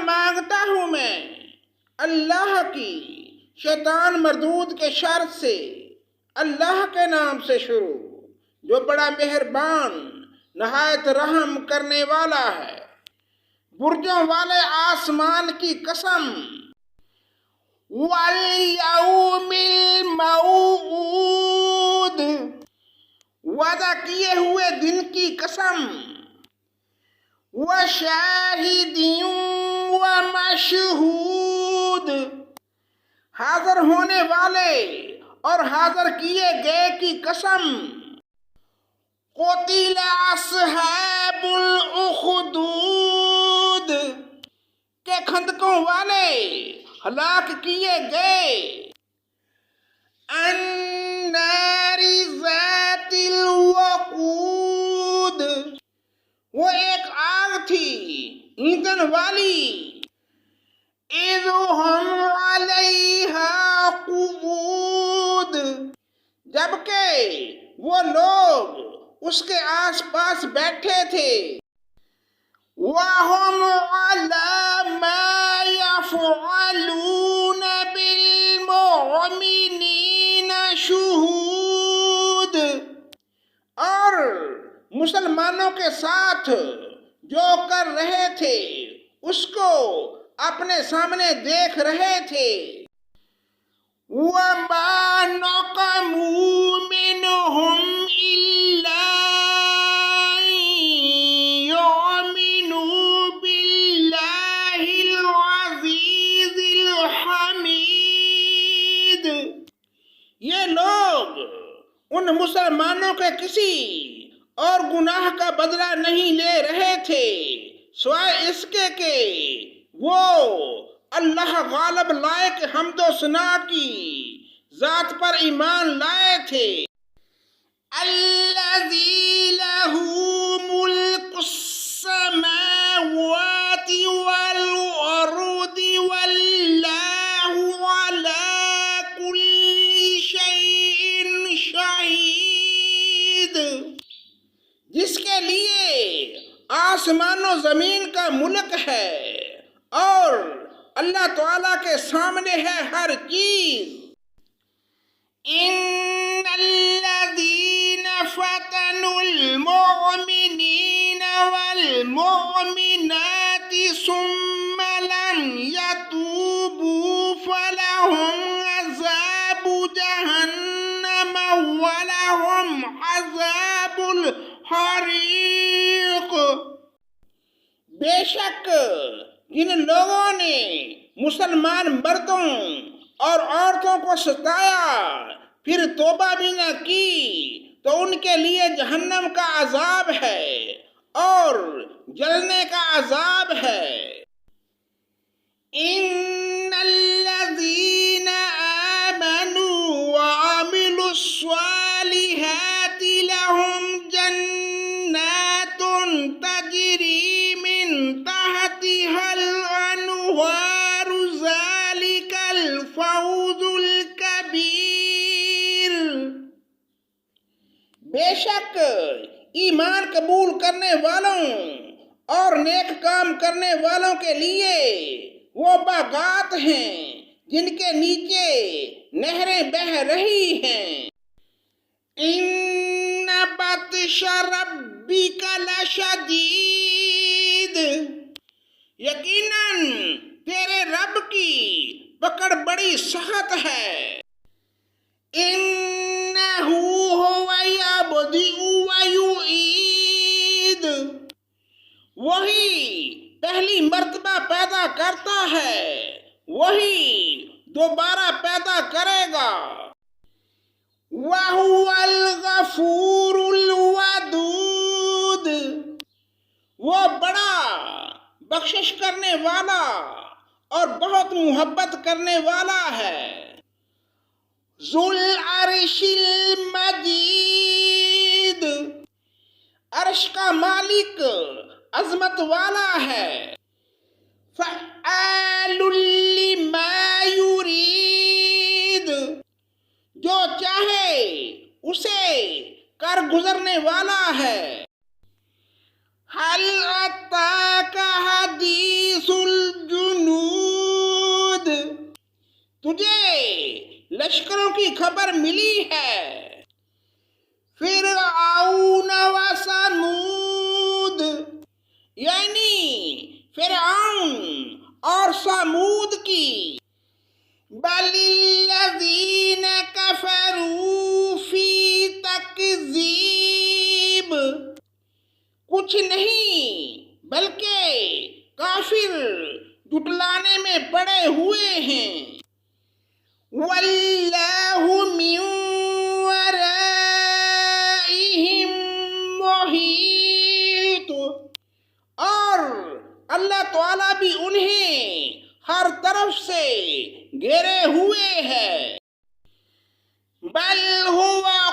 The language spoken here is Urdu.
مانگتا ہوں میں اللہ کی، شیطان مردود کے شر سے، اللہ کے نام سے شروع، جو بڑا مہربان نہایت رحم کرنے والا ہے۔ برجوں والے آسمان کی قسم، والیوم الموعود، وعدہ کیے ہوئے دن کی قسم، وشاہد ومشہود، حاضر ہونے والے اور حاضر کیے گئے کی قسم، قتل اصحاب الاخدود، کہ خندقوں والے ہلاک کیے گئے، النار ذات الوقود، وہ ایک آگ تھی ایندھن والی، اذ ہم علیہا قعود، جبکہ وہ لوگ اس کے آس پاس بیٹھے تھے، وَهُمْ عَلَى مَا يَفْعَلُونَ بِالْمُؤْمِنِينَ شُهُودٌ، اور مسلمانوں کے ساتھ جو کر رہے تھے اس کو اپنے سامنے دیکھ رہے تھے۔ وَمَا نَقَمُوا مِنْهُمْ إِلَّا أَن يُؤْمِنُوا بِاللَّهِ الْعَزِيزِ الْحَمِيدِ، یہ لوگ ان مسلمانوں کے کسی اور گناہ کا بدلہ نہیں لے رہے تھے سوائے اس کے کہ وہ اللہ غالب لائق حمد و ثنا کی ذات پر ایمان لائے تھے۔ الذی لہ ملک السماوات والارض واللہ علی کل شیء شہید، جس کے لیے آسمان و زمین کا ملک ہے اور اللہ تعالیٰ کے سامنے ہے ہر چیز۔ ان الذین فتنوا المؤمنین والمؤمنات ثم لم یتوبوا فلہم عذاب جہنم ولہم عذاب الحریق، بے شک جن لوگوں نے مسلمان مردوں اور عورتوں کو ستایا پھر توبہ بھی نہ کی تو ان کے لیے جہنم کا عذاب ہے اور جلنے کا عذاب ہے۔ ان الذین آمنوا وعملوا الصالحات لهم جنات تجری من تحتها الانہار ذلک الفوز الکبیر، بے شک ایمان قبول کرنے والوں اور نیک کام کرنے والوں کے لیے وہ باغات ہیں جن کے نیچے نہریں بہہ رہی ہیں۔ ان بطش ربک لشدید، یقیناً تیرے رب کی پکڑ بڑی سخت ہے۔ انہ هو یبدئ ویعید، وہی پہلی مرتبہ پیدا کرتا ہے وہی دوبارہ پیدا کرے گا۔ وَهُوَ الْغَفُورُ الْوَدُودُ، وہ بڑا بخشش کرنے والا اور بہت محبت کرنے والا ہے۔ ذُو الْعَرْشِ الْمَجِيدُ، عرش کا مالک عظمت والا ہے۔ فَعَّالٌ لِّمَا يُرِيدُ، جو چاہے اسے کر گزرنے والا ہے۔ هَلْ أَتَاكَ حَدِيثُ الْجُنُودِ، تجھے لشکروں کی خبر ملی ہے؟ فرعون و ثمود، یعنی فرعون اور ثمود کی. بل الذین کفروا فی تکذیب، کچھ نہیں بلکہ کافر جھٹلانے میں پڑے ہوئے ہیں. واللہ من ورائہم محیط، اور اللہ تعالیٰ بھی انہیں ہر طرف سے گھیرے ہوئے ہے. بل ہوا